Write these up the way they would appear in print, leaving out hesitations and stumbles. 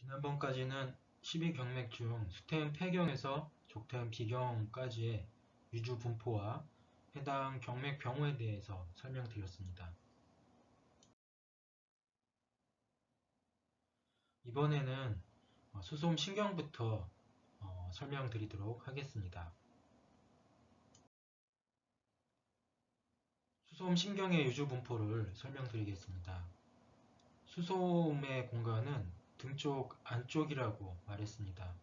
지난번까지는 12경맥 중 수태음 폐경에서 족태음 비경까지의 유주 분포와 해당 경맥 병호에 대해서 설명드렸습니다. 이번에는 수소음 신경부터 설명드리도록 하겠습니다. 수소음 신경의 유주 분포를 설명드리겠습니다. 수소음의 공간은 등쪽 안쪽이라고 말했습니다.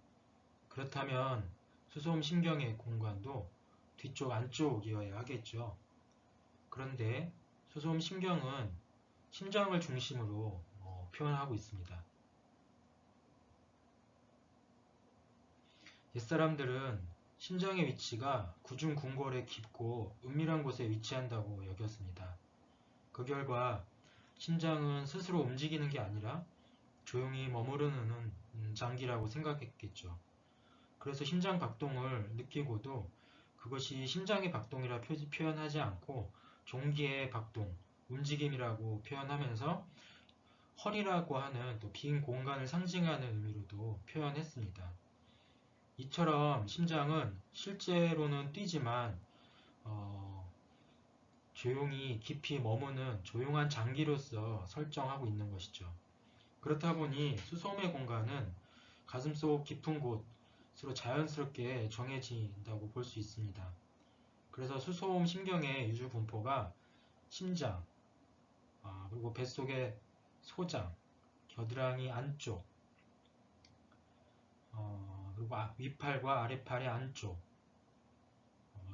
그렇다면 수소음 신경의 공간도 뒤쪽 안쪽이어야 하겠죠. 그런데 수소음 신경은 심장을 중심으로 표현하고 있습니다. 옛사람들은 심장의 위치가 구중궁궐에 깊고 은밀한 곳에 위치한다고 여겼습니다. 그 결과 심장은 스스로 움직이는 게 아니라 조용히 머무르는 장기라고 생각했겠죠. 그래서 심장 박동을 느끼고도 그것이 심장의 박동이라 표현하지 않고 종기의 박동, 움직임이라고 표현하면서 허리라고 하는 또 빈 공간을 상징하는 의미로도 표현했습니다. 이처럼 심장은 실제로는 뛰지만 조용히 깊이 머무는 조용한 장기로서 설정하고 있는 것이죠. 그렇다 보니 수소음의 공간은 가슴속 깊은 곳으로 자연스럽게 정해진다고 볼 수 있습니다. 그래서 수소음 신경의 유주 분포가 심장, 그리고 뱃속의 소장, 겨드랑이 안쪽, 그리고 위팔과 아래팔의 안쪽,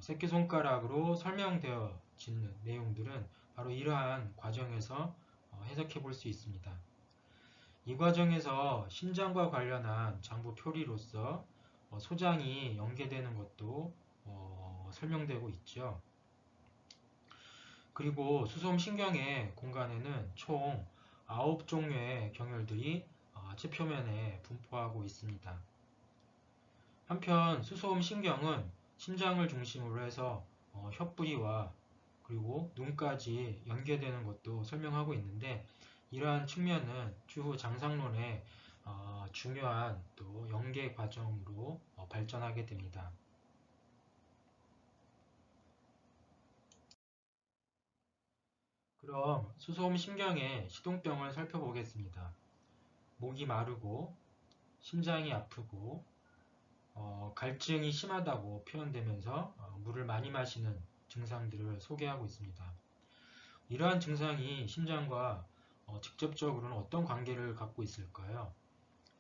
새끼손가락으로 설명되어지는 내용들은 바로 이러한 과정에서 해석해 볼 수 있습니다. 이 과정에서 심장과 관련한 장부 표리로서 소장이 연계되는 것도 설명되고 있죠. 그리고 수소음 신경의 공간에는 총 9종류의 경혈들이 하체 표면에 분포하고 있습니다. 한편 수소음 신경은 심장을 중심으로 해서 혀뿌리와 그리고 눈까지 연계되는 것도 설명하고 있는데 이러한 측면은 추후 장상론의 중요한 또 연계 과정으로 발전하게 됩니다. 그럼 수소음 신경의 시동병을 살펴보겠습니다. 목이 마르고 심장이 아프고 갈증이 심하다고 표현되면서 물을 많이 마시는 증상들을 소개하고 있습니다. 이러한 증상이 심장과 직접적으로는 어떤 관계를 갖고 있을까요?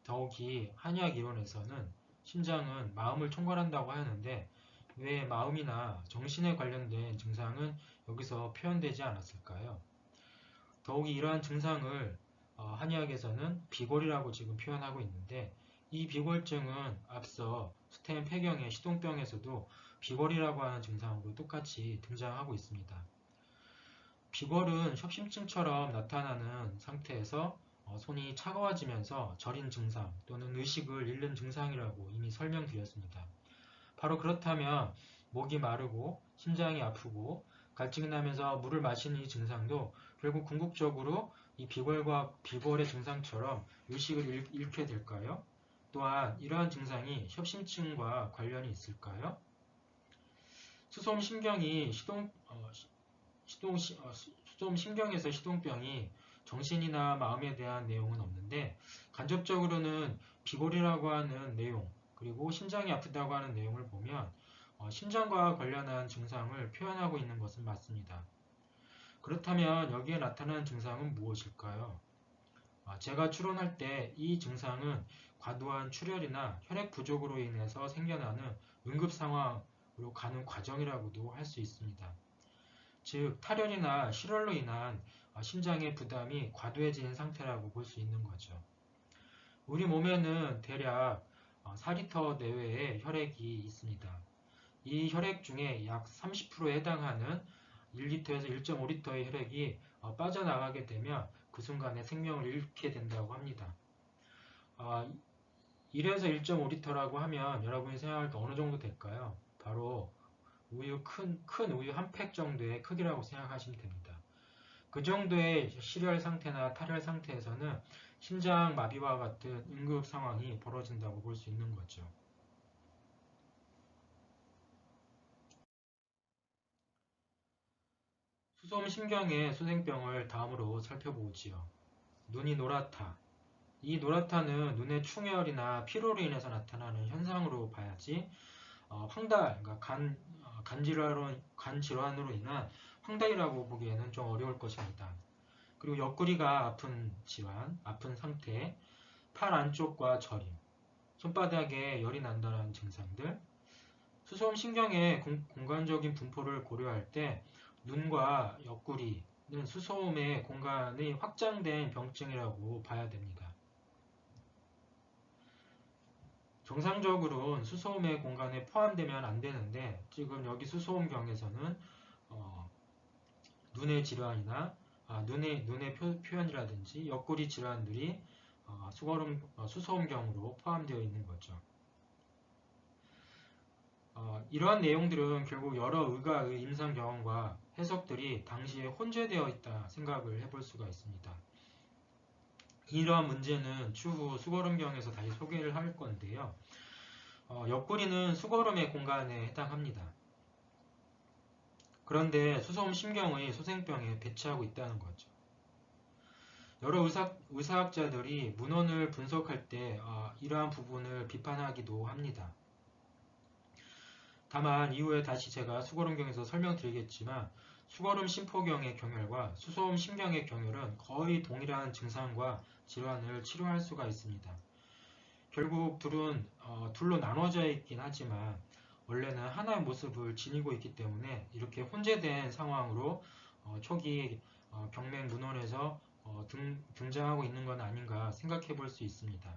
더욱이 한의학 이론에서는 심장은 마음을 총괄한다고 하는데 왜 마음이나 정신에 관련된 증상은 여기서 표현되지 않았을까요? 더욱이 이러한 증상을 한의학에서는 비골이라고 지금 표현하고 있는데 이 비골증은 앞서 수태음 폐경의 시동병에서도 비골이라고 하는 증상으로 똑같이 등장하고 있습니다. 비골은 협심증처럼 나타나는 상태에서 손이 차가워지면서 저린 증상 또는 의식을 잃는 증상이라고 이미 설명드렸습니다. 바로 그렇다면 목이 마르고 심장이 아프고 갈증이 나면서 물을 마시는 이 증상도 결국 궁극적으로 이 비골의 증상처럼 의식을 잃게 될까요? 또한 이러한 증상이 협심증과 관련이 있을까요? 수소음 신경이 수소음 신경에서 시동병이 정신이나 마음에 대한 내용은 없는데 간접적으로는 비골이라고 하는 내용 그리고 심장이 아프다고 하는 내용을 보면 심장과 관련한 증상을 표현하고 있는 것은 맞습니다. 그렇다면 여기에 나타나는 증상은 무엇일까요? 제가 추론할 때 이 증상은 과도한 출혈이나 혈액 부족으로 인해서 생겨나는 응급 상황으로 가는 과정이라고도 할 수 있습니다. 즉 탈혈이나 실혈로 인한 심장의 부담이 과도해진 상태라고 볼 수 있는 거죠. 우리 몸에는 대략 4리터 내외의 혈액이 있습니다. 이 혈액 중에 약 30%에 해당하는 1리터에서 1.5리터의 혈액이 빠져나가게 되면 그 순간에 생명을 잃게 된다고 합니다. 1에서 1.5리터라고 하면 여러분이 생각할 때 어느 정도 될까요? 바로 큰 우유 한 팩 정도의 크기라고 생각하시면 됩니다. 그 정도의 실혈 상태나 탈혈 상태에서는 심장 마비와 같은 응급 상황이 벌어진다고 볼 수 있는 거죠. 수소음신경의 소생병을 다음으로 살펴보지요. 눈이 노랗다. 이 노랗다는 눈의 충혈이나 피로로 인해서 나타나는 현상으로 봐야지 황달, 그러니까 간 질환으로 인한 황달이라고 보기에는 좀 어려울 것입니다. 그리고 옆구리가 아픈 질환, 아픈 상태, 팔 안쪽과 저림, 손바닥에 열이 난다는 증상들, 수소음 신경의 공간적인 분포를 고려할 때 눈과 옆구리는 수소음의 공간이 확장된 병증이라고 봐야 됩니다. 정상적으로는 수소음의 공간에 포함되면 안 되는데 지금 여기 수소음경에서는 눈의 질환이나 눈의 표현이라든지 옆구리 질환들이 수소음경으로 포함되어 있는 거죠. 이러한 내용들은 결국 여러 의가의 임상 경험과 해석들이 당시에 혼재되어 있다 생각을 해볼 수가 있습니다. 이러한 문제는 추후 수거름경에서 다시 소개를 할 건데요. 옆구리는 수거름의 공간에 해당합니다. 그런데 수소음 심경의 소생병에 배치하고 있다는 거죠. 여러 의사학자들이 문헌을 분석할 때 이러한 부분을 비판하기도 합니다. 다만 이후에 다시 제가 수거름경에서 설명드리겠지만 수거름 심포경의 경혈과 수소음 심경의 경혈은 거의 동일한 증상과 질환을 치료할 수가 있습니다. 결국 둘로 나눠져 있긴 하지만 원래는 하나의 모습을 지니고 있기 때문에 이렇게 혼재된 상황으로 초기 경맥 문헌에서 등장하고 있는 건 아닌가 생각해 볼 수 있습니다.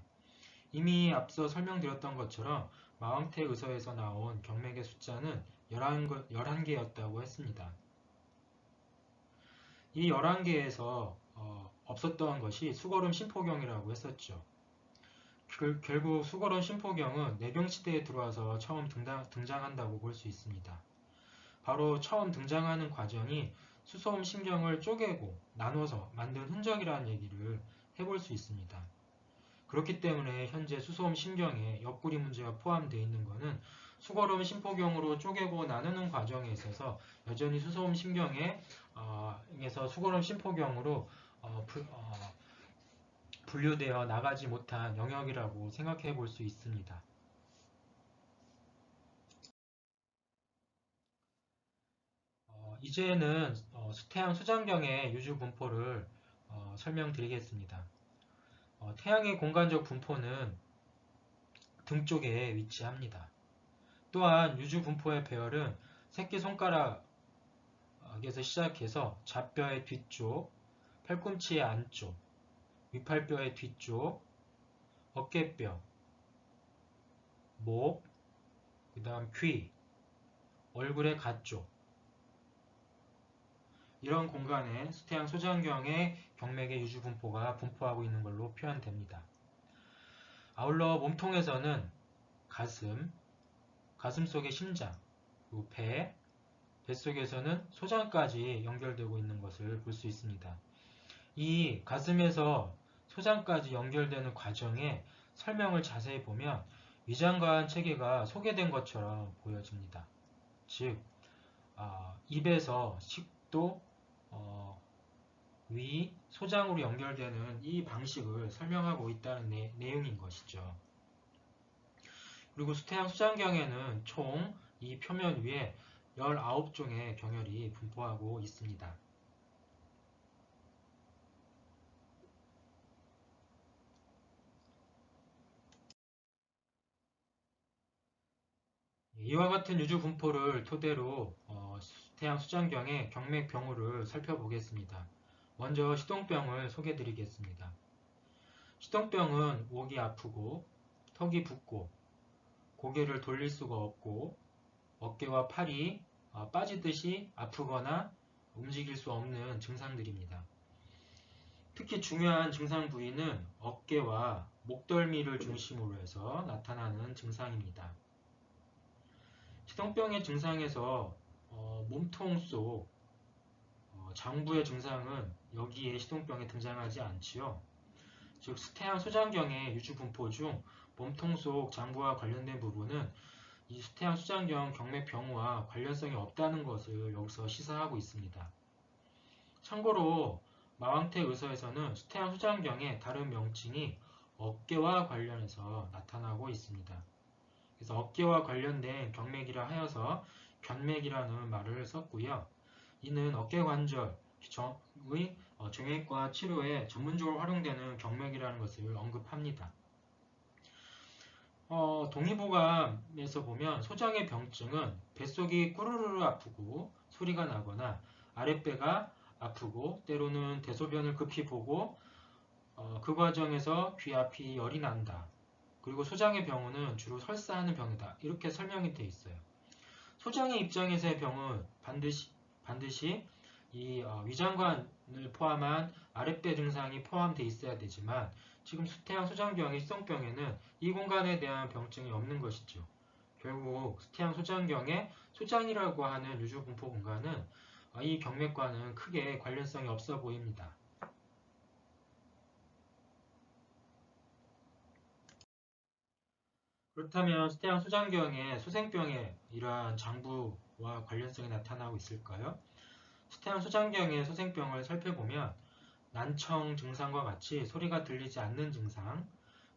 이미 앞서 설명드렸던 것처럼 마왕태 의서에서 나온 경맥의 숫자는 11개였다고 했습니다. 이 11개에서 없었던 것이 수거름 심포경이라고 했었죠. 결국 수거름 심포경은 내병시대에 들어와서 처음 등장한다고 볼 수 있습니다. 바로 처음 등장하는 과정이 수소음 신경을 쪼개고 나눠서 만든 흔적이라는 얘기를 해볼 수 있습니다. 그렇기 때문에 현재 수소음 신경에 옆구리 문제가 포함되어 있는 것은 수거름 심포경으로 쪼개고 나누는 과정에 있어서 여전히 수소음 신경에서 수거름 심포경으로 분류되어 나가지 못한 영역이라고 생각해 볼 수 있습니다. 이제는 태양 수장경의 유주 분포를 설명드리겠습니다. 태양의 공간적 분포는 등 쪽에 위치합니다. 또한 유주 분포의 배열은 새끼손가락에서 시작해서 좌뼈의 뒤쪽, 팔꿈치의 안쪽, 위팔뼈의 뒤쪽, 어깨뼈, 목, 그 다음 귀, 얼굴의 가쪽 이런 공간에 태양 소장경의 경맥의 유주 분포가 분포하고 있는 걸로 표현됩니다. 아울러 몸통에서는 가슴, 가슴 속의 심장, 그리고 배, 뱃속에서는 소장까지 연결되고 있는 것을 볼 수 있습니다. 이 가슴에서 소장까지 연결되는 과정의 설명을 자세히 보면 위장관 체계가 소개된 것처럼 보여집니다. 즉, 입에서 식도, 위, 소장으로 연결되는 이 방식을 설명하고 있다는 내용인 것이죠. 그리고 태양 수장경에는 총 이 표면 위에 19종의 경혈이 분포하고 있습니다. 이와 같은 유주 분포를 토대로 태양 수장경의 경맥 병우를 살펴보겠습니다. 먼저 시동병을 소개드리겠습니다. 시동병은 목이 아프고 턱이 붓고 고개를 돌릴 수가 없고 어깨와 팔이 빠지듯이 아프거나 움직일 수 없는 증상들입니다. 특히 중요한 증상 부위는 어깨와 목덜미를 중심으로 해서 나타나는 증상입니다. 시동병의 증상에서 몸통 속 장부의 증상은 여기에 시동병에 등장하지 않지요. 즉 수태양 소장경의 유주분포 중 몸통 속 장부와 관련된 부분은 이 수태양 소장경 경맥병우와 관련성이 없다는 것을 여기서 시사하고 있습니다. 참고로 마왕태 의서에서는 수태양 소장경의 다른 명칭이 어깨와 관련해서 나타나고 있습니다. 그래서 어깨와 관련된 경맥이라 하여서 견맥이라는 말을 썼고요. 이는 어깨관절의 정형외과 치료에 전문적으로 활용되는 경맥이라는 것을 언급합니다. 동의보감에서 보면 소장의 병증은 뱃속이 꾸르르 아프고 소리가 나거나 아랫배가 아프고 때로는 대소변을 급히 보고 그 과정에서 귀 앞이 열이 난다. 그리고 소장의 병은 주로 설사하는 병이다. 이렇게 설명이 되어 있어요. 소장의 입장에서의 병은 반드시 이 위장관을 포함한 아랫배 증상이 포함되어 있어야 되지만 지금 수태양 소장경의 시성병에는 이 공간에 대한 병증이 없는 것이죠. 결국 수태양 소장경의 소장이라고 하는 유주분포 공간은 이 경맥과는 크게 관련성이 없어 보입니다. 그렇다면 수태양 소장경의 소생병에 이러한 장부와 관련성이 나타나고 있을까요? 수태양 소장경의 소생병을 살펴보면 난청 증상과 같이 소리가 들리지 않는 증상,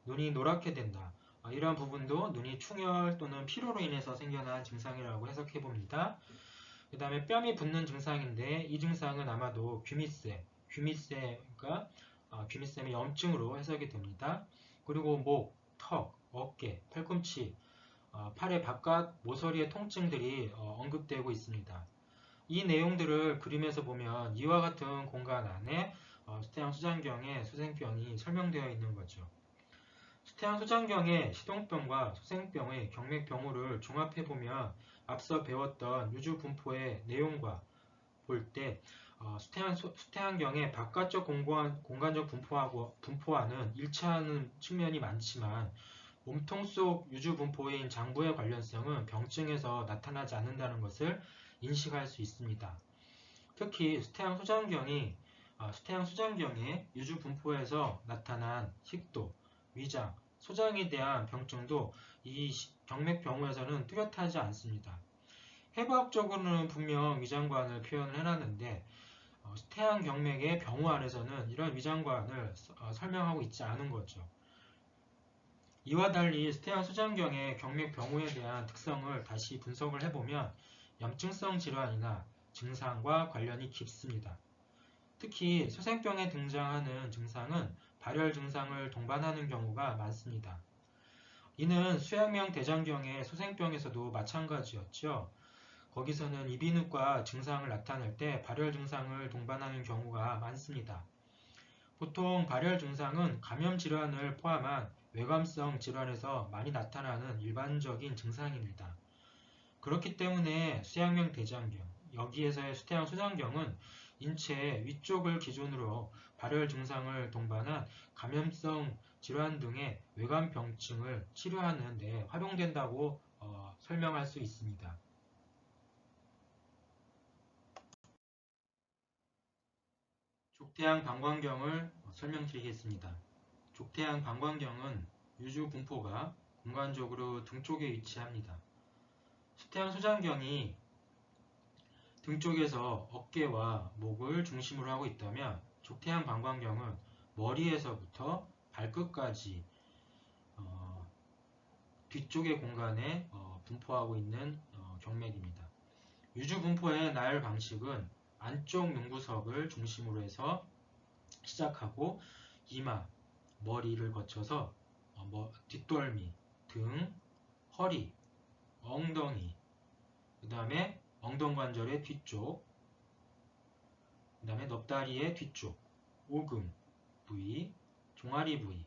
눈이 노랗게 된다. 이러한 부분도 눈이 충혈 또는 피로로 인해서 생겨난 증상이라고 해석해봅니다. 그 다음에 뺨이 붓는 증상인데 이 증상은 아마도 귀밑샘의 염증으로 해석이 됩니다. 그리고 목, 턱, 어깨, 팔꿈치, 팔의 바깥 모서리의 통증들이 언급되고 있습니다. 이 내용들을 그림에서 보면 이와 같은 공간 안에 수태양 소장경의 소생병이 설명되어 있는 거죠. 수태양 소장경의 시동병과 소생병의 경맥병우를 종합해보면 앞서 배웠던 유주분포의 내용과 볼 때 수태양경의 바깥쪽 공간적 분포와는 일치하는 측면이 많지만 몸통 속 유주분포인 장부의 관련성은 병증에서 나타나지 않는다는 것을 인식할 수 있습니다. 특히 수태양 소장경의 유주분포에서 나타난 식도, 위장, 소장에 대한 병증도 이 경맥병우에서는 뚜렷하지 않습니다. 해부학적으로는 분명 위장관을 표현을 해놨는데 수태양 경맥의 병우 안에서는 이런 위장관을 설명하고 있지 않은 거죠. 이와 달리 수태양 소장경의 경맥병우에 대한 특성을 다시 분석을 해보면 염증성 질환이나 증상과 관련이 깊습니다. 특히 소생병에 등장하는 증상은 발열 증상을 동반하는 경우가 많습니다. 이는 수양명 대장경의 소생병에서도 마찬가지였죠. 거기서는 이비인후과 증상을 나타낼 때 발열 증상을 동반하는 경우가 많습니다. 보통 발열 증상은 감염 질환을 포함한 외감성 질환에서 많이 나타나는 일반적인 증상입니다. 그렇기 때문에 수양명 대장경, 여기에서의 수태양 소장경은 인체 위쪽을 기준으로 발열 증상을 동반한 감염성 질환 등의 외감병증을 치료하는 데 활용된다고 설명할 수 있습니다. 족태양 방광경을 설명드리겠습니다. 족태양 방광경은 유주분포가 공간적으로 등 쪽에 위치합니다. 수태양 소장경이 등 쪽에서 어깨와 목을 중심으로 하고 있다면 족태양 방광경은 머리에서부터 발끝까지 뒤쪽의 공간에 분포하고 있는 경맥입니다. 유주분포의 나열 방식은 안쪽 눈구석을 중심으로 해서 시작하고 이마, 머리를 거쳐서 뒷덜미, 등, 허리, 엉덩이, 그 다음에 엉덩관절의 뒤쪽, 그 다음에 넙다리의 뒤쪽, 오금 부위, 종아리 부위,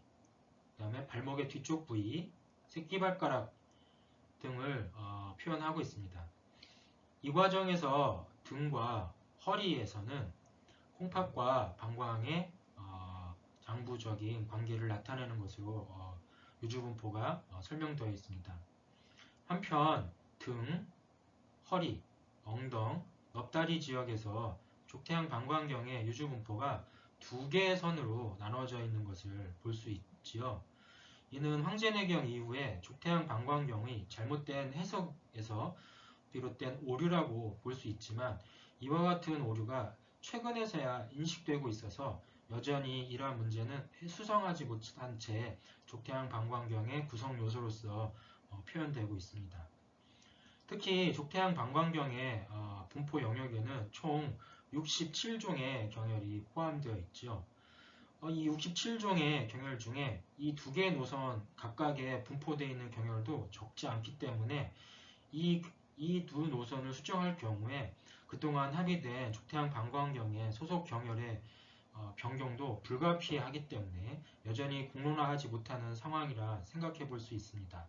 그 다음에 발목의 뒤쪽 부위, 새끼발가락 등을 표현하고 있습니다. 이 과정에서 등과 허리에서는 콩팥과 방광의 장부적인 관계를 나타내는 것으로 유주분포가 설명되어 있습니다. 한편 등, 허리, 엉덩, 넙다리 지역에서 족태양 방광경의 유주분포가 두 개의 선으로 나눠져 있는 것을 볼 수 있지요. 이는 황제내경 이후에 족태양 방광경의 잘못된 해석에서 비롯된 오류라고 볼 수 있지만 이와 같은 오류가 최근에서야 인식되고 있어서 여전히 이러한 문제는 수정하지 못한 채 족태양 방광경의 구성 요소로서 표현되고 있습니다. 특히 족태양 방광경의 분포 영역에는 총 67종의 경혈이 포함되어 있죠. 이 67종의 경혈 중에 이 두 개의 노선 각각에 분포되어 있는 경혈도 적지 않기 때문에 이 두 노선을 수정할 경우에 그동안 합의된 족태양 방광경의 소속 경혈의 변경도 불가피하기 때문에 여전히 공론화하지 못하는 상황이라 생각해 볼 수 있습니다.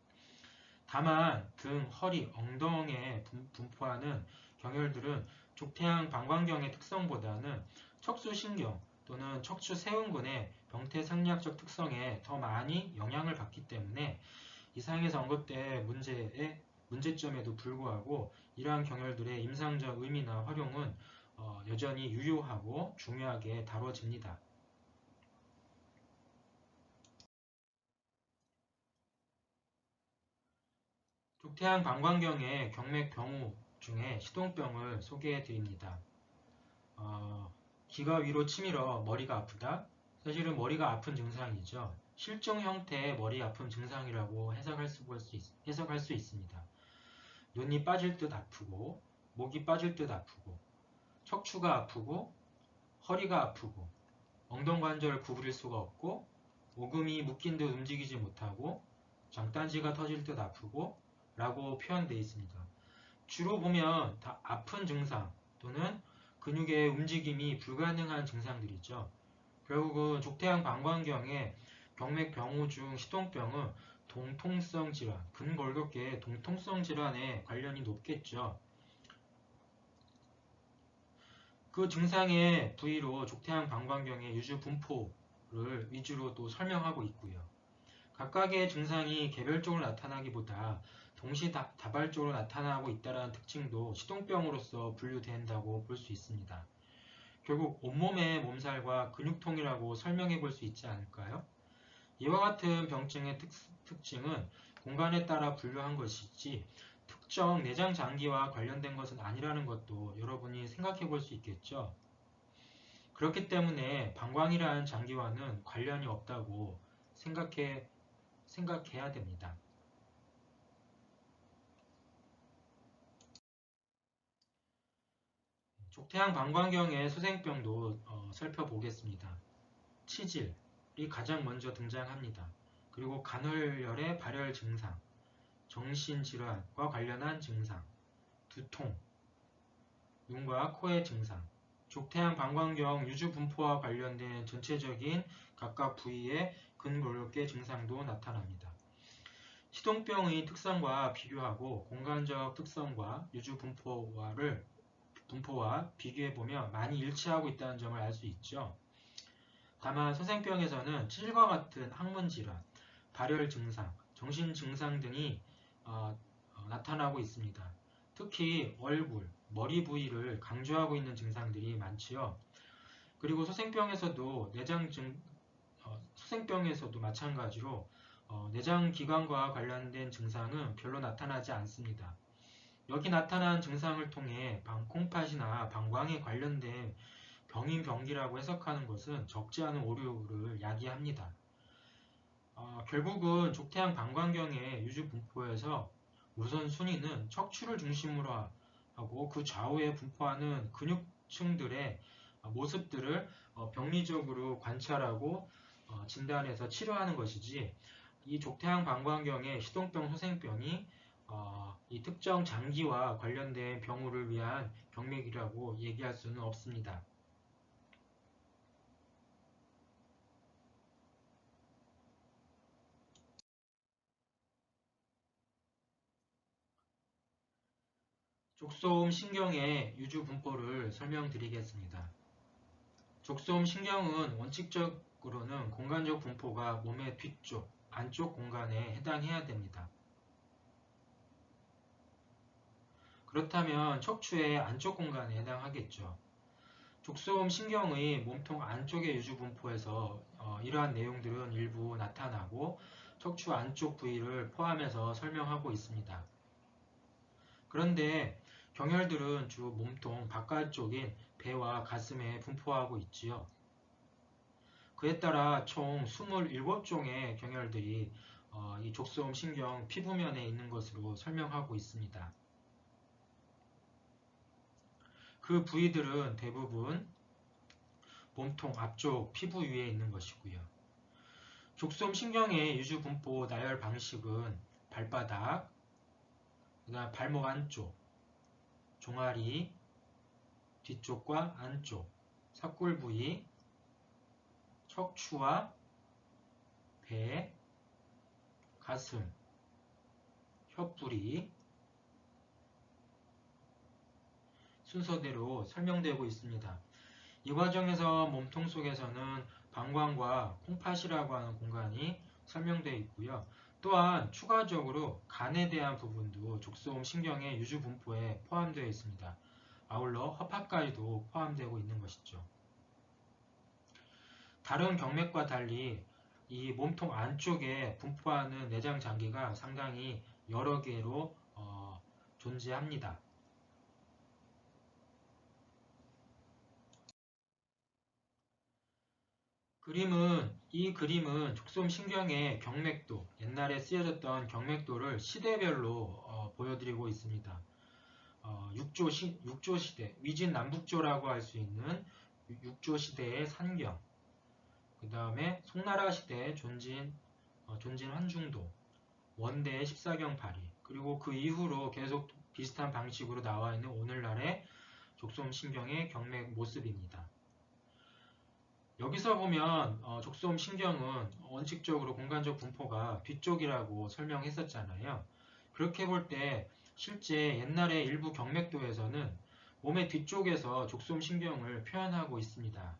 다만 등, 허리, 엉덩이에 분포하는 경혈들은 족태양 방광경의 특성보다는 척수신경 또는 척추세운근의 병태생리학적 특성에 더 많이 영향을 받기 때문에 이상에서 언급된 문제점에도 불구하고 이러한 경혈들의 임상적 의미나 활용은 여전히 유효하고 중요하게 다뤄집니다. 족태양 방광경의 경맥병우 중에 시동병을 소개해 드립니다. 귀가 위로 치밀어 머리가 아프다? 사실은 머리가 아픈 증상이죠. 실종 형태의 머리 아픔 증상이라고 해석할 수 있습니다. 눈이 빠질 듯 아프고, 목이 빠질 듯 아프고, 척추가 아프고, 허리가 아프고, 엉덩관절을 구부릴 수가 없고, 오금이 묶인 듯 움직이지 못하고, 장단지가 터질 듯 아프고, 라고 표현되어 있습니다. 주로 보면 다 아픈 증상 또는 근육의 움직임이 불가능한 증상들이죠. 결국은 족태양 방광경의 경맥병우 중 시동병은 동통성 질환, 근골격계의 동통성 질환에 관련이 높겠죠. 그 증상의 부위로 족태양 방광경의 유주 분포를 위주로 또 설명하고 있고요. 각각의 증상이 개별적으로 나타나기보다 동시다발적으로 나타나고 있다는 특징도 시동병으로서 분류된다고 볼 수 있습니다. 결국 온몸의 몸살과 근육통이라고 설명해 볼 수 있지 않을까요? 이와 같은 병증의 특징은 공간에 따라 분류한 것이지 특정 내장 장기와 관련된 것은 아니라는 것도 여러분이 생각해 볼 수 있겠죠. 그렇기 때문에 방광이라는 장기와는 관련이 없다고 생각해야 됩니다. 족태양 방광경의 소생병도 살펴보겠습니다. 치질이 가장 먼저 등장합니다. 그리고 간헐열의 발열 증상, 정신질환과 관련한 증상, 두통, 눈과 코의 증상, 족태양 방광경 유주 분포와 관련된 전체적인 각각 부위의 근골격계 증상도 나타납니다. 시동병의 특성과 비교하고 공간적 특성과 유주 분포와 비교해보면 많이 일치하고 있다는 점을 알 수 있죠. 다만 소생병에서는 치질과 같은 항문질환, 발열 증상, 정신 증상 등이 나타나고 있습니다. 특히 얼굴, 머리 부위를 강조하고 있는 증상들이 많지요. 그리고 소생병에서도 마찬가지로 내장기관과 관련된 증상은 별로 나타나지 않습니다. 여기 나타난 증상을 통해 콩팥이나 방광에 관련된 병인병기라고 해석하는 것은 적지 않은 오류를 야기합니다. 결국은 족태양 방광경의 유주 분포에서 우선순위는 척추를 중심으로 하고 그 좌우에 분포하는 근육층들의 모습들을 병리적으로 관찰하고 진단해서 치료하는 것이지 이 족태양 방광경의 시동병, 소생병이 이 특정 장기와 관련된 병우를 위한 병맥이라고 얘기할 수는 없습니다. 족소음 신경의 유주 분포를 설명드리겠습니다. 족소음 신경은 원칙적으로는 공간적 분포가 몸의 뒤쪽, 안쪽 공간에 해당해야 됩니다. 그렇다면 척추의 안쪽 공간에 해당하겠죠. 족소음 신경의 몸통 안쪽의 유주분포에서 이러한 내용들은 일부 나타나고 척추 안쪽 부위를 포함해서 설명하고 있습니다. 그런데 경혈들은 주 몸통 바깥쪽인 배와 가슴에 분포하고 있지요. 그에 따라 총 27종의 경혈들이 이 족소음 신경 피부면에 있는 것으로 설명하고 있습니다. 그 부위들은 대부분 몸통 앞쪽 피부 위에 있는 것이고요. 족소음 신경의 유주 분포 나열 방식은 발바닥, 그다음 발목 안쪽, 종아리, 뒤쪽과 안쪽, 사골 부위, 척추와 배, 가슴, 혀뿌리 순서대로 설명되고 있습니다. 이 과정에서 몸통 속에서는 방광과 콩팥이라고 하는 공간이 설명되어 있고요. 또한 추가적으로 간에 대한 부분도 족소음 신경의 유주 분포에 포함되어 있습니다. 아울러 허파까지도 포함되고 있는 것이죠. 다른 경맥과 달리 이 몸통 안쪽에 분포하는 내장 장기가 상당히 여러 개로 존재합니다. 이 그림은 족소음 신경의 경맥도, 옛날에 쓰여졌던 경맥도를 시대별로 보여드리고 있습니다. 육조 시대, 위진 남북조라고 할 수 있는 육조 시대의 산경, 그 다음에 송나라 시대의 존진 환중도, 원대의 14경 발휘, 그리고 그 이후로 계속 비슷한 방식으로 나와 있는 오늘날의 족소음 신경의 경맥 모습입니다. 여기서 보면 족소음 신경은 원칙적으로 공간적 분포가 뒤쪽이라고 설명했었잖아요. 그렇게 볼 때 실제 옛날의 일부 경맥도에서는 몸의 뒤쪽에서 족소음 신경을 표현하고 있습니다.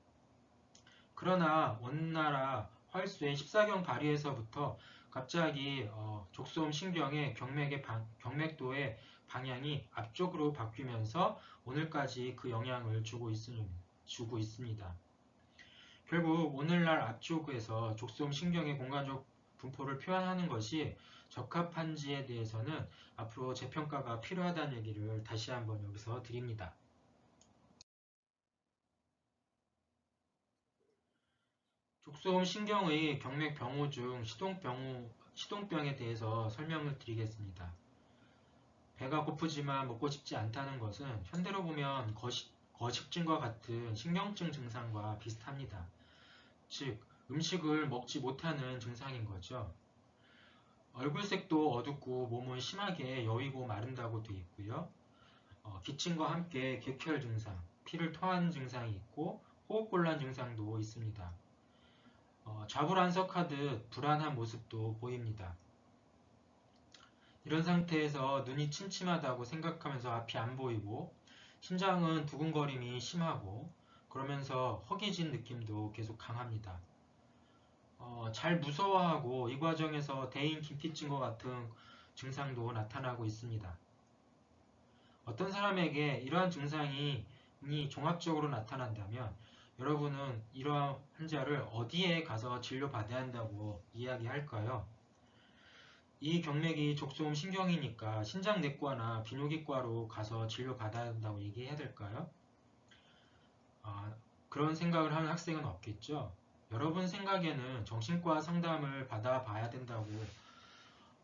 그러나 원나라 활수의 14경 발휘에서부터 갑자기 족소음 신경의 경맥도의 방향이 앞쪽으로 바뀌면서 오늘까지 그 영향을 주고 있습니다. 결국 오늘날 앞쪽에서 족소음 신경의 공간적 분포를 표현하는 것이 적합한지에 대해서는 앞으로 재평가가 필요하다는 얘기를 다시 한번 여기서 드립니다. 족소음 신경의 경맥 병호 중 시동병에 대해서 설명을 드리겠습니다. 배가 고프지만 먹고 싶지 않다는 것은 현대로 보면 거식증과 같은 신경증 증상과 비슷합니다. 즉, 음식을 먹지 못하는 증상인 거죠. 얼굴색도 어둡고 몸은 심하게 여위고 마른다고 되어 있고요. 기침과 함께 객혈 증상, 피를 토하는 증상이 있고 호흡곤란 증상도 있습니다. 좌불안석하듯 불안한 모습도 보입니다. 이런 상태에서 눈이 침침하다고 생각하면서 앞이 안 보이고 심장은 두근거림이 심하고 그러면서 허기진 느낌도 계속 강합니다. 잘 무서워하고 이 과정에서 대인 김피증과 같은 증상도 나타나고 있습니다. 어떤 사람에게 이러한 증상이 종합적으로 나타난다면 여러분은 이러한 환자를 어디에 가서 진료받아야 한다고 이야기할까요? 이 경맥이 족소음 신경이니까 신장내과나 비뇨기과로 가서 진료받아야 한다고 얘기해야 될까요? 그런 생각을 하는 학생은 없겠죠? 여러분 생각에는 정신과 상담을 받아봐야 된다고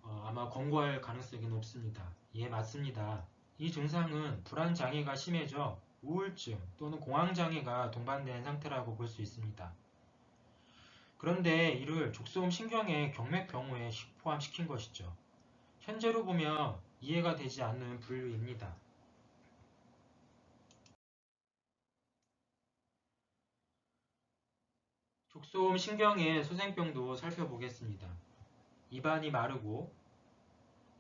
아마 권고할 가능성이 높습니다. 예, 맞습니다. 이 증상은 불안장애가 심해져 우울증 또는 공황장애가 동반된 상태라고 볼 수 있습니다. 그런데 이를 족소음 신경의 경맥병호에 포함시킨 것이죠. 현재로 보면 이해가 되지 않는 분류입니다. 족소음 신경의 소생병도 살펴보겠습니다. 입안이 마르고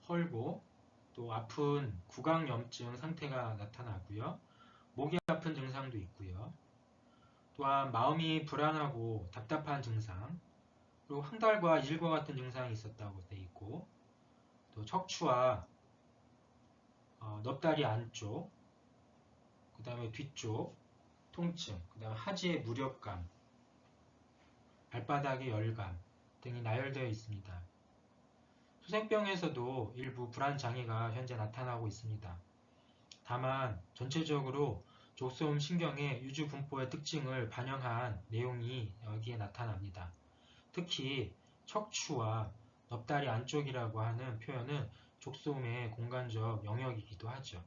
헐고 또 아픈 구강염증 상태가 나타나고요. 목이 아픈 증상도 있고요. 또한 마음이 불안하고 답답한 증상, 그리고 황달과 이질과 같은 증상이 있었다고 되어 있고, 또 척추와 넙다리 안쪽, 그 다음에 뒤쪽, 통증, 그 다음 하지의 무력감, 발바닥의 열감 등이 나열되어 있습니다. 소생병에서도 일부 불안장애가 현재 나타나고 있습니다. 다만 전체적으로 족소음 신경의 유주분포의 특징을 반영한 내용이 여기에 나타납니다. 특히 척추와 넙다리 안쪽이라고 하는 표현은 족소음의 공간적 영역이기도 하죠.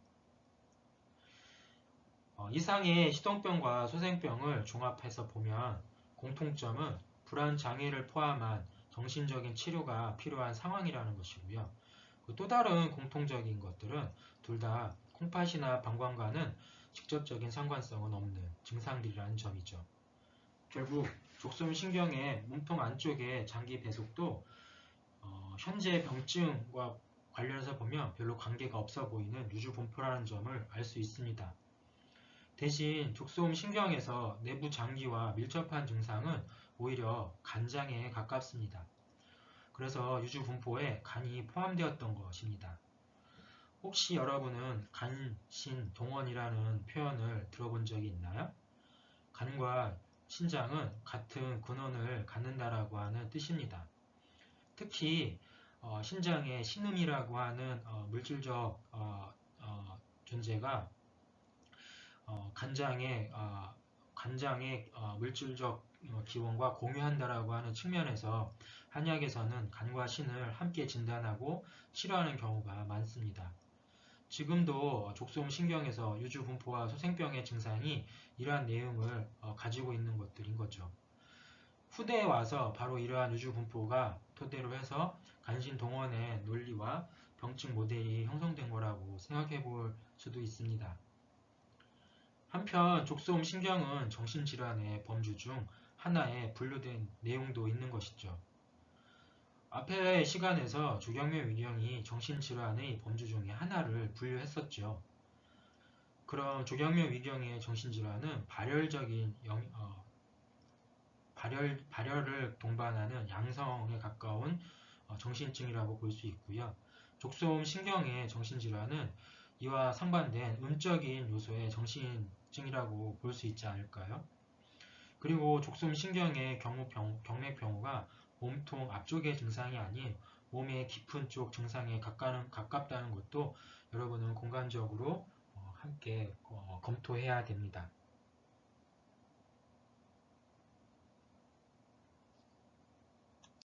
이상의 시동병과 소생병을 종합해서 보면 공통점은 불안장애를 포함한 정신적인 치료가 필요한 상황이라는 것이고요. 또 다른 공통적인 것들은 둘 다 콩팥이나 방광과는 직접적인 상관성은 없는 증상들이라는 점이죠. 결국 족소음 신경의 몸통 안쪽의 장기 배속도 현재 병증과 관련해서 보면 별로 관계가 없어 보이는 유주분포라는 점을 알 수 있습니다. 대신 족소음 신경에서 내부 장기와 밀접한 증상은 오히려 간장에 가깝습니다. 그래서 유주분포에 간이 포함되었던 것입니다. 혹시 여러분은 간신동원이라는 표현을 들어본 적이 있나요? 간과 신장은 같은 근원을 갖는다라고 하는 뜻입니다. 특히 신장의 신음이라고 하는 물질적 존재가 간장의 물질적 기원과 공유한다라고 하는 측면에서 한의학에서는 간과 신을 함께 진단하고 치료하는 경우가 많습니다. 지금도 족소음 신경에서 유주분포와 소생병의 증상이 이러한 내용을 가지고 있는 것들인 거죠. 후대에 와서 바로 이러한 유주분포가 토대로 해서 간신동원의 논리와 병증 모델이 형성된 거라고 생각해 볼 수도 있습니다. 한편 족소음 신경은 정신질환의 범주 중 하나에 분류된 내용도 있는 것이죠. 앞의 시간에서 조경묘 위경이 정신질환의 범주 중에 하나를 분류했었죠. 그럼 조경묘 위경의 정신질환은 발열을 동반하는 양성에 가까운 정신증이라고 볼 수 있고요. 족소음 신경의 정신질환은 이와 상반된 음적인 요소의 정신증이라고 볼 수 있지 않을까요? 그리고 족소음 신경의 경맥병호가 몸통 앞쪽의 증상이 아닌 몸의 깊은 쪽 증상에 가깝다는 것도 여러분은 공간적으로 함께 검토해야 됩니다.